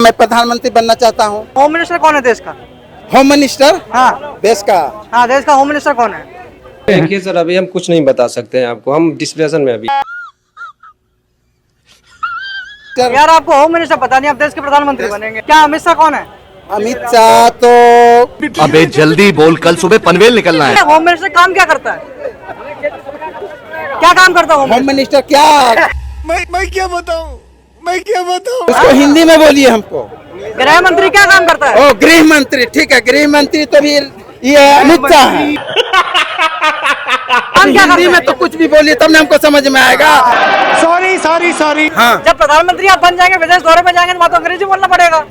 मैं प्रधानमंत्री बनना चाहता हूँ। होम मिनिस्टर कौन है देश का? होम मिनिस्टर हाँ देश का हाँ, देश का होम मिनिस्टर कौन है? देखिए सर, अभी हम कुछ नहीं बता सकते हैं आपको, हम डिस्कशन में अभी। यार आपको होम मिनिस्टर पता नहीं, आप देश के प्रधानमंत्री बनेंगे क्या? अमित शाह कौन है? अमित शाह तो अबे जल्दी बोल, कल सुबह पनवेल निकलना है। होम मिनिस्टर काम क्या करता है? क्या काम करता है होम मिनिस्टर क्या मैं क्या बताऊं, मैं क्या बताऊं। उसको हिंदी में बोलिए हमको। गृह मंत्री क्या काम करता है? ओ गृह मंत्री, ठीक है, गृह मंत्री तो भी ये अमित शाह है। हिंदी में तो कुछ भी बोलिए तब ना हमको समझ में आएगा। सॉरी हाँ, जब प्रधानमंत्री आप बन जाएंगे, विदेश दौरे में जाएंगे, तो वहाँ तो अंग्रेजी बोलना पड़ेगा।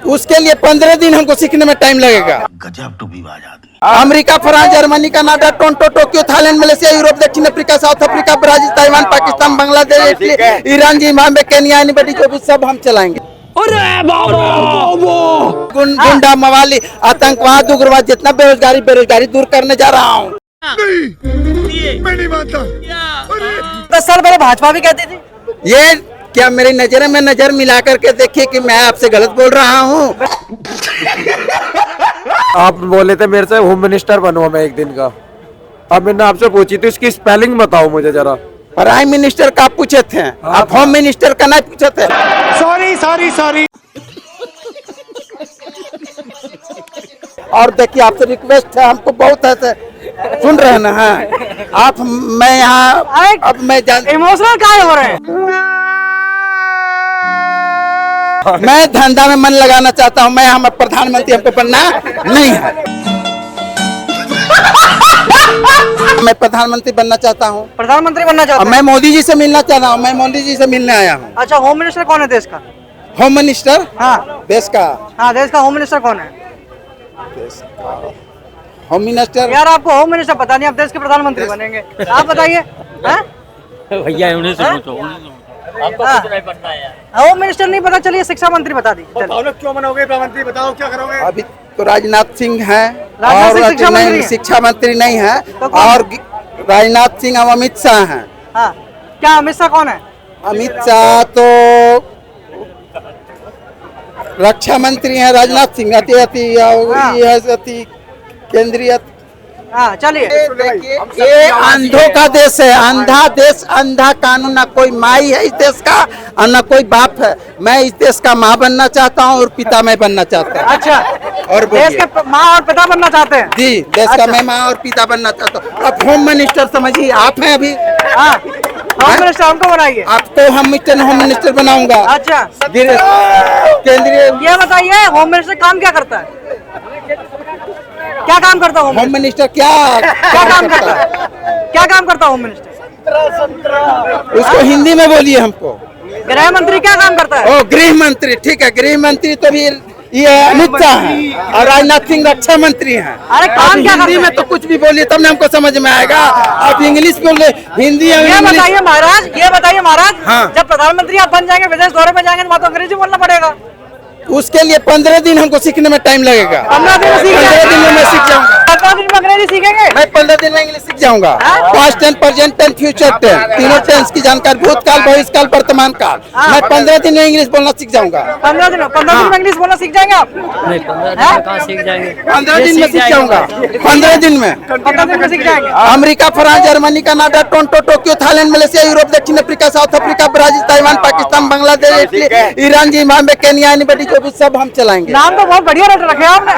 उसके लिए 15 दिन हमको सीखने में टाइम लगेगा। गजब टूबीबाज आदमी। America, France, Germany, Canada, Toronto, Tokyo, Thailand, Malaysia, Europe, दक्षिण Africa, South Africa, Brazil, Taiwan, Pakistan, Bangladesh, Italy, Iran, Zimbabwe, Kenya, anybody जो भी सब हम चलाएंगे। गुंडा, मवाली, आतंकवाद, उग्रवाद, जितना बेरोजगारी दूर करने जा रहा हूँ। मैं नहीं मानता। 10 साल पहले भाजपा भी कहती थी। ये क्या मेरी नजर में नजर मिला करके देखिए कि मैं आपसे गलत बोल रहा हूँ। आप बोले थे मेरे से होम मिनिस्टर बनूंगा मैं एक दिन का। अब मैंने आपसे पूछी थी, इसकी स्पेलिंग बताओ मुझे जरा। प्राइम मिनिस्टर का आप पूछे थे, आप होम मिनिस्टर का नहीं पूछे थे। सॉरी। और देखिए आपसे रिक्वेस्ट है, हमको बहुत ऐसे सुन रहे हैं ना, हाँ आप, मैं यहाँ अब मैं इमोशनल काहे हो रहे हैं? मैं धंधा में मन लगाना चाहता हूँ। मैं हम प्रधानमंत्री हमको बनना नहीं है। मैं प्रधानमंत्री बनना चाहता हूँ। प्रधानमंत्री बनना चाहते और मैं मोदी जी से मिलना चाह रहा हूँ। मैं मोदी जी से मिलने आया हूँ। अच्छा, होम मिनिस्टर कौन है देश का? होम मिनिस्टर हाँ देश का हाँ, देश का होम मिनिस्टर कौन है? Home minister. यार आपको होम मिनिस्टर पता नहीं, आप देश के प्रधानमंत्री बनेंगे। आप बताइए। भैया होम मिनिस्टर नहीं पता, चलिए शिक्षा मंत्री बता दी। क्यों बनोगे प्रधानमंत्री, बताओ क्या करोगे? अभी तो राजनाथ सिंह है राजनाथ सिंह और शिक्षा मंत्री हैं। शिक्षा मंत्री नहीं है। तो कौन? और राजनाथ सिंह और अमित शाह हैं। हाँ, क्या अमित शाह कौन है? अमित शाह तो रक्षा मंत्री हैं। राजनाथ सिंह अति केंद्रीय। हाँ चलिए। ये अंधों का देश है, अंधा देश, अंधा कानून। ना कोई माई है इस देश का और ना कोई बाप है। मैं इस देश का माँ बनना चाहता हूँ और पिता मैं बनना चाहता हूँ। अच्छा, और देश के माँ और पिता बनना चाहते हैं? जी, देश का मैं माँ और पिता बनना चाहता हूँ। अब होम मिनिस्टर समझिए, आप हैं अभी। हाँ, होम मिनिस्टर हमको बनाइए। आपको हम होम मिनिस्टर बनाऊंगा। अच्छा, केंद्रीय। ये बताइए होम मिनिस्टर काम क्या करता है? क्या काम करता है होम मिनिस्टर क्या काम करता है? क्या काम करता है होम मिनिस्टर? उसको हिंदी में बोलिए हमको। गृह मंत्री क्या काम करता है? ओ गृह मंत्री, ठीक है, गृह मंत्री तो भी ये अमित शाह है और राजनाथ सिंह रक्षा मंत्री हैं। अरे काम क्या हिंदी करते में तो कुछ भी बोलिए तब ना हमको समझ में आएगा। आप इंग्लिश बोले, हिंदी और ये इंग्लिश। बताइए महाराज, हाँ। जब प्रधानमंत्री आप बन जाएंगे, विदेश दौरे में जाएंगे, तो वहाँ तो अंग्रेजी बोलना पड़ेगा। उसके लिए 15 दिन हमको सीखने में टाइम लगेगा। 15 दिन में सीख 15 दिन में मैं सीख जाऊंगा। 15 दिन में अंग्रेजी सीखेंगे? मैं 15 दिन में इंग्लिश सीख जाऊंगा। Past tense, present tense, future tense, तीनों टेंस की जानकारी, भूतकाल, भविष्यकाल, वर्तमान काल। मैं 15 दिन में इंग्लिश बोलना सीख जाऊंगा। 15 दिन में इंग्लिश बोलना सीख जाएंगे आप? नहीं, 15 दिन में कहाँ सीख जाएंगे? 15 दिन में सीख जाऊंगा। 15 दिन में 15 दिन में सीख जाएंगे। America, France, Germany, Canada, Toronto, Tokyo, Thailand, Malaysia, Europe, दक्षिण Africa, South Africa, Brazil, Taiwan, Pakistan, Bangladesh, Italy, Iran, Zimbabwe, Kenya, anybody जो भी सब हम चलाएंगे। नाम तो बहुत बढ़िया रखे आपने।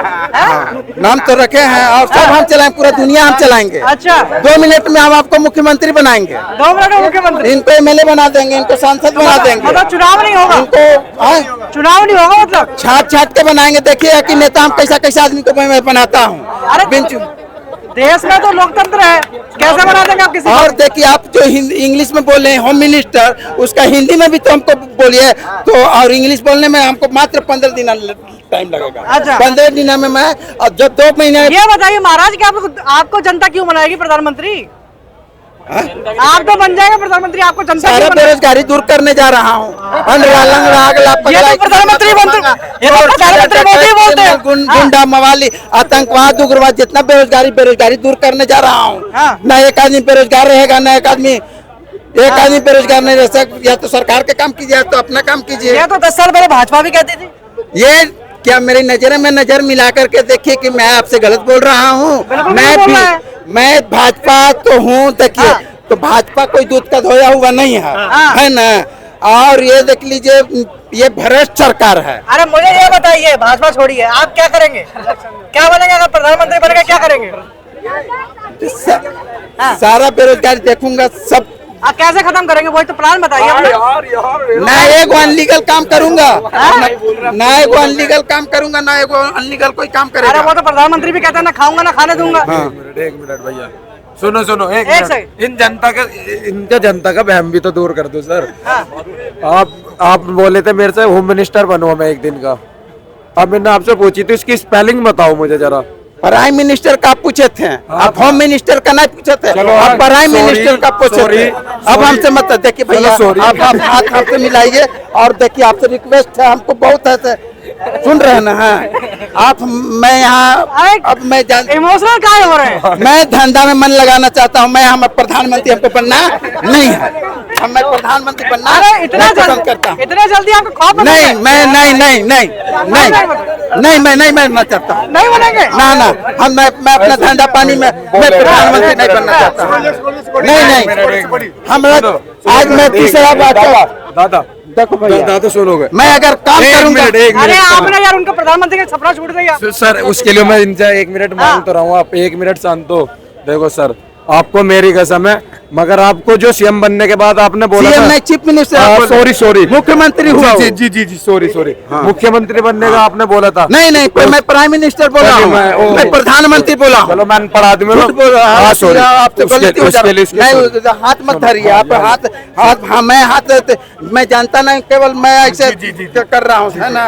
नाम तो रखे हैं और सब हम चलाएंगे, पूरा दुनिया हम चलाएंगे। अच्छा, 2 मिनट में हम आपको मुख्यमंत्री बनाएंगे। 2 मिनट में मुख्यमंत्री? इनको एमएलए बना देंगे, इनको सांसद बना देंगे। मतलब चुनाव नहीं होगा? इनको चुनाव नहीं होगा मतलब? छाट के बनाएंगे। देखिए कि नेता हम कैसा आदमी को मैं बनाता हूँ। अरे देश में तो लोकतंत्र है, कैसे बना देंगे आप किसी? और देखिए आप जो इंग्लिश में बोल रहे हैं होम मिनिस्टर, उसका हिंदी में भी तो हमको बोलिए तो। और इंग्लिश बोलने में हमको मात्र 15 दिन टाइम लगेगा। अच्छा। 15 दिन में मैं, और जब 2 महीने। ये बताइए महाराज कि आपको जनता क्यों बनाएगी प्रधानमंत्री? आप तो बन जाएंगे प्रधानमंत्री, आपको जनता सारा क्यों बनाएगी? बेरोजगारी दूर करने जा रहा हूँ। ये तो प्रधानमंत्री मोदी बोलते हैं। गुंडा, मवाली, आतंकवाद, उग्रवाद, जितना बेरोजगारी दूर करने जा रहा हूँ। हाँ। न एक आदमी बेरोजगार रहेगा, न एक आदमी बेरोजगार नहीं रह सकता। या तो सरकार के काम कीजिए या तो अपना काम कीजिए। ये तो 10 साल पहले भाजपा भी कहती थी। ये क्या मेरी नजर में नजर मिला करके देखिए कि मैं आपसे गलत बोल रहा हूँ। बिल्कुल मैं नहीं बोल भी रहा है। मैं भाजपा तो हूँ, देखिए हाँ। तो भाजपा कोई दूध का धोया हुआ नहीं है, हाँ। है ना। और ये देख लीजिए ये भ्रष्ट सरकार है। अरे मुझे ये बताइए, भाजपा छोड़िए, आप क्या करेंगे? क्या बनेंगे अगर प्रधानमंत्री बनेगा? क्या करेंगे? सारा बेरोजगारी देखूंगा सब। आप कैसे खत्म करेंगे? वही तो प्लान बताइए अपना। ना एक अनलीगल काम करूंगा, ना एक अनलीगल काम करूंगा, ना एक अनलीगल कोई काम अरे वो करेगा। तो प्रधानमंत्री भी कहते हैं ना खाऊंगा ना खाने दूंगा। एक मिनट भैया, सुनो सुनो एक एक मिनट। सेकंड। इनका जनता का वहम भी तो दूर कर दो सर। आप बोले थे मेरे से होम मिनिस्टर बनूंगा मैं एक दिन का। अब मैंने आपसे पूछी थी उसकी स्पेलिंग बताओ मुझे जरा। प्राइम मिनिस्टर का पूछे थे आप, होम मिनिस्टर का नहीं पूछे थे। चलो, आप प्राइम sorry, मिनिस्टर का पूछे sorry, थे। अब sorry। हमसे मत देखिए भैया, चलो, sorry। आप हाथ हमसे मिलाइए और देखिए आपसे रिक्वेस्ट है, हमको बहुत है सुन रहे हैं ना। हाँ आप, मैं यहाँ अब मैं इमोशनल काहे हो रहे हैं? मैं धंधा में मन लगाना चाहता हूँ। मैं हम प्रधानमंत्री हमको बनना नहीं है। मैं प्रधानमंत्री बनना अरे इतना नहीं पसंद करता हूँ। इतना जल्दी आपको खौफ बना नहीं है? मैं नहीं नहीं नहीं नहीं नहीं मैं नहीं बनना चाहता हूँ। नहीं बनेंगे? ना ना हम मैं अपना धंधा पानी में मैं प्रधानमंत्री नहीं बनना चाहता हूँ। नहीं नहीं हमरा आज मैं तीसरा बात दादा देखो भैया, दादा सुनोगे। मैं अगर काम करूंगा। अरे आपने यार उनका प्रधानमंत्री का सपना छूट दिया। सर उसके लिए मैं इनसे एक मिनट मांग तो रहा हूँ। आप एक मिनट शांत हो। देखो सर, आपको मेरी कसम है, मगर आपको जो सीएम बनने के बाद आपने बोला सीएम था नहीं, चीफ मिनिस्टर। सॉरी सॉरी मुख्यमंत्री हुआ जी हूँ। जी जी जी सॉरी सॉरी मुख्यमंत्री बनने का आपने बोला था। नहीं नहीं मैं प्राइम मिनिस्टर बोला हूँ, मैं प्रधानमंत्री बोला हूँ। चलो मैं पढ़ा दूं। झूठ बोल रहा हूँ। सॉरी आपसे गलती हो जा रहा है। नहीं हाथ मत धरिए आप, हाथ हाथ हाँ मैं हाथ मैं जानता नहीं, केवल मैं ऐसे कर रहा हूँ, है ना।